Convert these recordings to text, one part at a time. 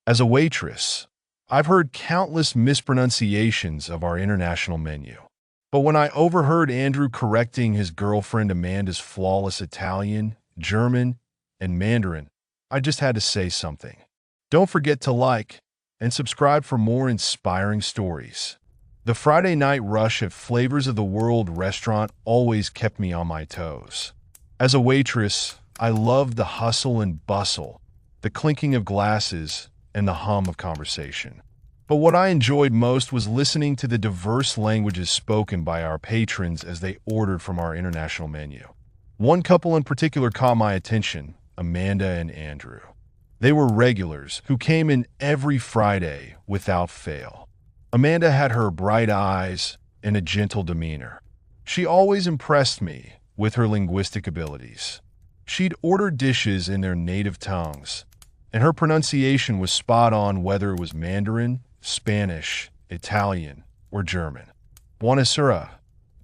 As a waitress, I've heard countless mispronunciations of our international menu. But when I overheard Andrew correcting his girlfriend Amanda's flawless Italian, German, and Mandarin, I just had to say something. Don't forget to like and subscribe for more inspiring stories. The Friday night rush at Flavors of the World restaurant always kept me on my toes. As a waitress, I loved the hustle and bustle, the clinking of glasses, and the hum of conversation. But what I enjoyed most was listening to the diverse languages spoken by our patrons as they ordered from our international menu. One couple in particular caught my attention, Amanda and Andrew. They were regulars who came in every Friday without fail. Amanda had her bright eyes and a gentle demeanor. She always impressed me with her linguistic abilities. She'd order dishes in their native tongues, and her pronunciation was spot on whether it was Mandarin, Spanish, Italian, or German. Buonasera.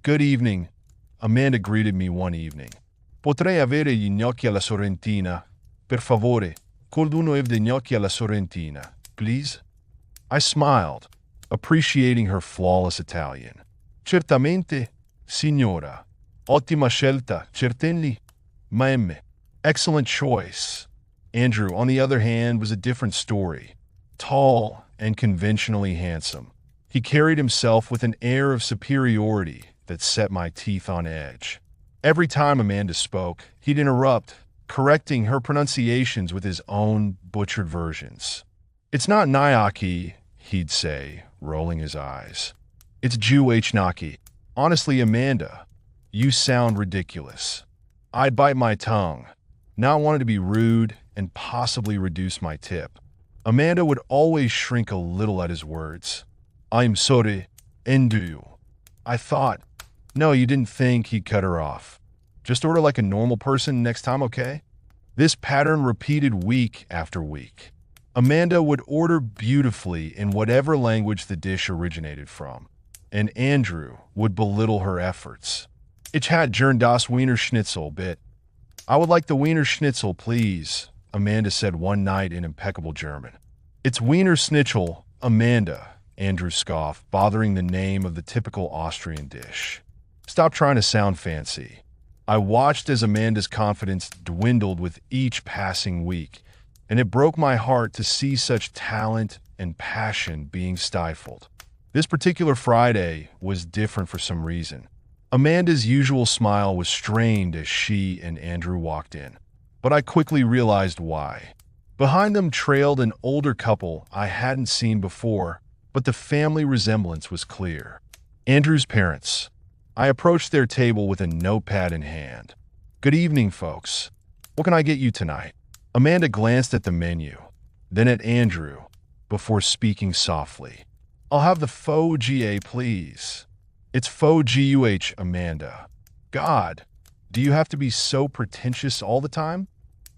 Good evening. Amanda greeted me one evening. Potrei avere gli gnocchi alla sorrentina? Per favore, qualcuno of the gnocchi alla sorrentina, please? I smiled, appreciating her flawless Italian. Certamente, signora. Ottima scelta, certainly, maemme. Excellent choice. Andrew, on the other hand, was a different story. Tall and conventionally handsome, he carried himself with an air of superiority that set my teeth on edge. Every time Amanda spoke, he'd interrupt, correcting her pronunciations with his own butchered versions. It's not Nyaki, he'd say, rolling his eyes. It's Naki. Honestly, Amanda, you sound ridiculous. I'd bite my tongue, not wanting to be rude and possibly reduce my tip. Amanda would always shrink a little at his words. I'm sorry, Andrew. I thought, no, you didn't think, he'd cut her off. Just order like a normal person next time, okay? This pattern repeated week after week. Amanda would order beautifully in whatever language the dish originated from, and Andrew would belittle her efforts. Ich hätte gern das Wiener Schnitzel, bit. I would like the Wiener Schnitzel, please, Amanda said one night in impeccable German. It's Wiener Schnitzel, Amanda, Andrew scoffed, bothering the name of the typical Austrian dish. Stop trying to sound fancy. I watched as Amanda's confidence dwindled with each passing week, and it broke my heart to see such talent and passion being stifled. This particular Friday was different for some reason. Amanda's usual smile was strained as she and Andrew walked in, but I quickly realized why. Behind them trailed an older couple I hadn't seen before, but the family resemblance was clear. Andrew's parents. I approached their table with a notepad in hand. Good evening, folks. What can I get you tonight? Amanda glanced at the menu, then at Andrew, before speaking softly. I'll have the faux GA, please. It's faux GUH, Amanda. God, do you have to be so pretentious all the time?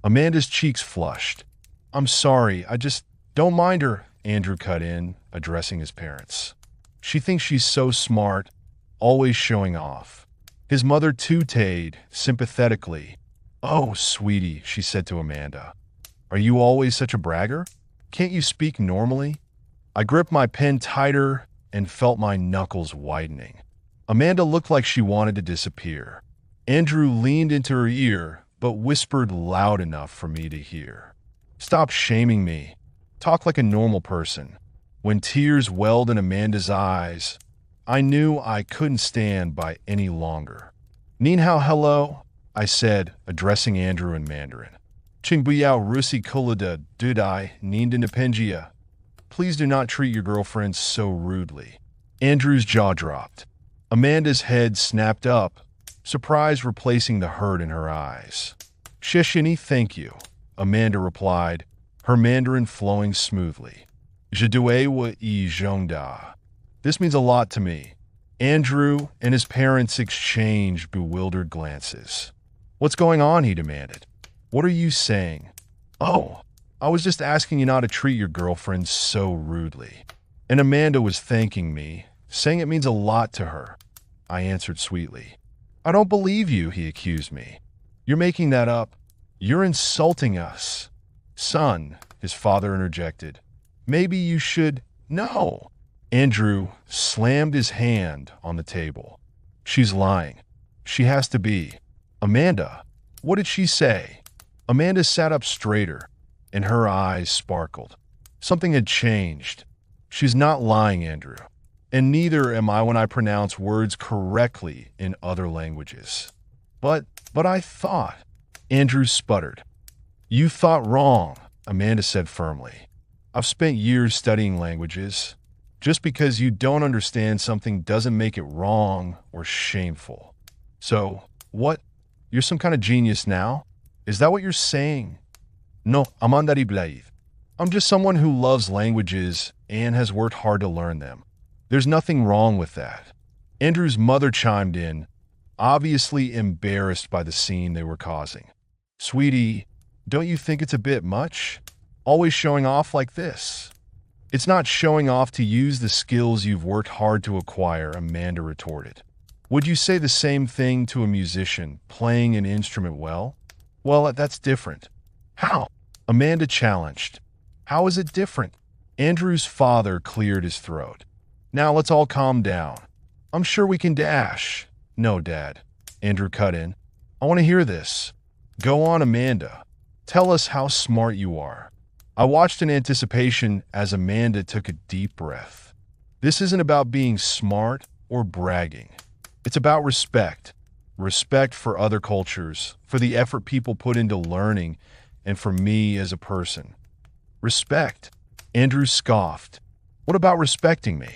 Amanda's cheeks flushed. I'm sorry, I just don't mind her, Andrew cut in, addressing his parents. She thinks she's so smart, always showing off. His mother tooted sympathetically. Oh, sweetie, she said to Amanda. Are you always such a bragger? Can't you speak normally? I gripped my pen tighter and felt my knuckles widening. Amanda looked like she wanted to disappear. Andrew leaned into her ear, but whispered loud enough for me to hear. Stop shaming me. Talk like a normal person. When tears welled in Amanda's eyes, I knew I couldn't stand by any longer. Nin hao hello, I said, addressing Andrew in Mandarin. Chingbuyao rusi kulada dudai nindapengia. Please do not treat your girlfriend so rudely. Andrew's jaw dropped. Amanda's head snapped up, surprise replacing the hurt in her eyes. Shishini, thank you, Amanda replied, her Mandarin flowing smoothly. Je dois wa I zhongda. This means a lot to me. Andrew and his parents exchanged bewildered glances. What's going on, he demanded. What are you saying? Oh, I was just asking you not to treat your girlfriend so rudely. And Amanda was thanking me, saying it means a lot to her. I answered sweetly. I don't believe you, he accused me. You're making that up. You're insulting us. Son, his father interjected. Maybe you should. No. Andrew slammed his hand on the table. She's lying. She has to be. Amanda, what did she say? Amanda sat up straighter, and her eyes sparkled. Something had changed. She's not lying, Andrew. And neither am I when I pronounce words correctly in other languages. But I thought. Andrew sputtered. You thought wrong, Amanda said firmly. I've spent years studying languages. Just because you don't understand something doesn't make it wrong or shameful. So, what? You're some kind of genius now? Is that what you're saying? No, Amanda Blaive. I'm just someone who loves languages and has worked hard to learn them. There's nothing wrong with that. Andrew's mother chimed in, obviously embarrassed by the scene they were causing. Sweetie, don't you think it's a bit much? Always showing off like this. It's not showing off to use the skills you've worked hard to acquire, Amanda retorted. Would you say the same thing to a musician playing an instrument well? Well, that's different. How? Amanda challenged. How is it different? Andrew's father cleared his throat. Now let's all calm down. I'm sure we can dash. No, Dad. Andrew cut in. I want to hear this. Go on, Amanda. Tell us how smart you are. I watched in anticipation as Amanda took a deep breath. This isn't about being smart or bragging. It's about respect. Respect for other cultures, for the effort people put into learning, and for me as a person. Respect. Andrew scoffed. What about respecting me?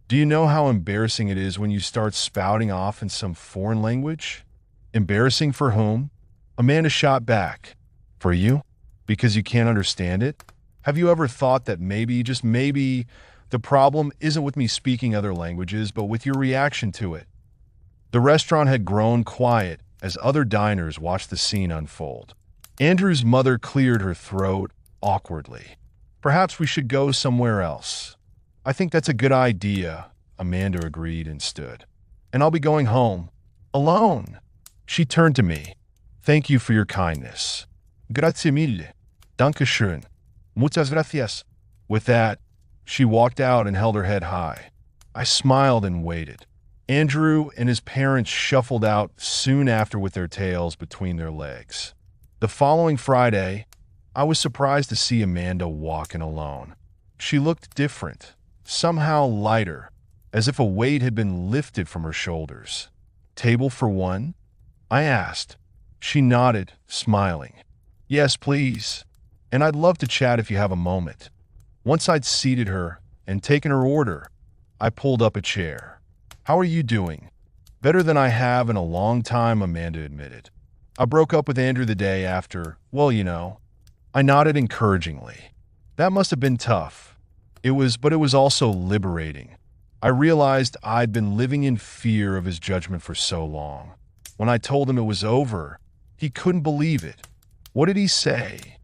Do you know how embarrassing it is when you start spouting off in some foreign language? Embarrassing for whom? Amanda shot back. For you? Because you can't understand it? Have you ever thought that maybe, just maybe, the problem isn't with me speaking other languages, but with your reaction to it? The restaurant had grown quiet as other diners watched the scene unfold. Andrew's mother cleared her throat awkwardly. Perhaps we should go somewhere else. I think that's a good idea, Amanda agreed and stood. And I'll be going home. Alone. She turned to me. Thank you for your kindness. Grazie mille. Dankeschön. Muchas gracias. With that, she walked out and held her head high. I smiled and waited. Andrew and his parents shuffled out soon after with their tails between their legs. The following Friday, I was surprised to see Amanda walking alone. She looked different, somehow lighter, as if a weight had been lifted from her shoulders. Table for one? I asked. She nodded, smiling. Yes, please. And I'd love to chat if you have a moment. Once I'd seated her and taken her order, I pulled up a chair. How are you doing? Better than I have in a long time, Amanda admitted. I broke up with Andrew the day after, well, you know. I nodded encouragingly. That must have been tough. But it was also liberating. I realized I'd been living in fear of his judgment for so long. When I told him it was over, he couldn't believe it. What did he say?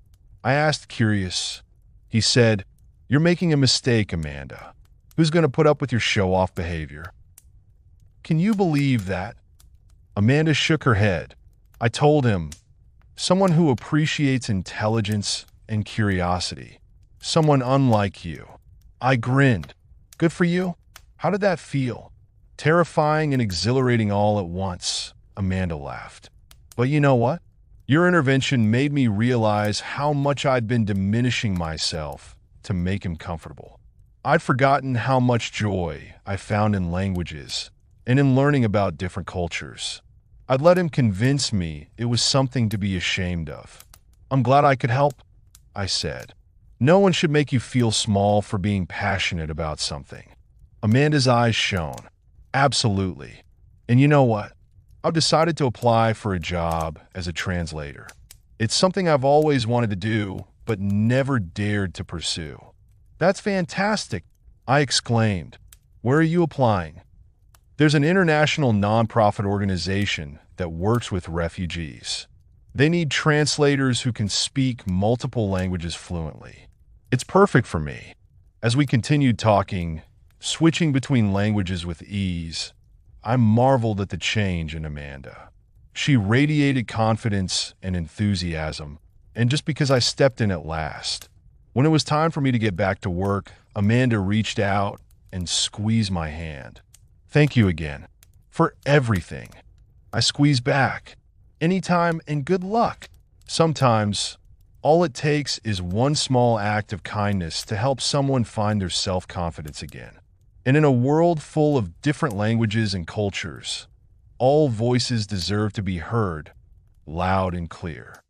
I asked, curious. He said, You're making a mistake, Amanda. Who's going to put up with your show-off behavior? Can you believe that? Amanda shook her head. I told him, someone who appreciates intelligence and curiosity. Someone unlike you. I grinned. Good for you? How did that feel? Terrifying and exhilarating all at once, Amanda laughed. But you know what? Your intervention made me realize how much I'd been diminishing myself to make him comfortable. I'd forgotten how much joy I found in languages and in learning about different cultures. I'd let him convince me it was something to be ashamed of. I'm glad I could help, I said. No one should make you feel small for being passionate about something. Amanda's eyes shone. Absolutely. And you know what? I've decided to apply for a job as a translator. It's something I've always wanted to do, but never dared to pursue. That's fantastic, I exclaimed. Where are you applying? There's an international nonprofit organization that works with refugees. They need translators who can speak multiple languages fluently. It's perfect for me. As we continued talking, switching between languages with ease, I marveled at the change in Amanda. She radiated confidence and enthusiasm, and just because I stepped in at last, When it was time for me to get back to work, Amanda reached out and squeezed my hand. Thank you again for everything. I squeezed back. Anytime and good luck. Sometimes, all it takes is one small act of kindness to help someone find their self-confidence again. And in a world full of different languages and cultures, all voices deserve to be heard loud and clear.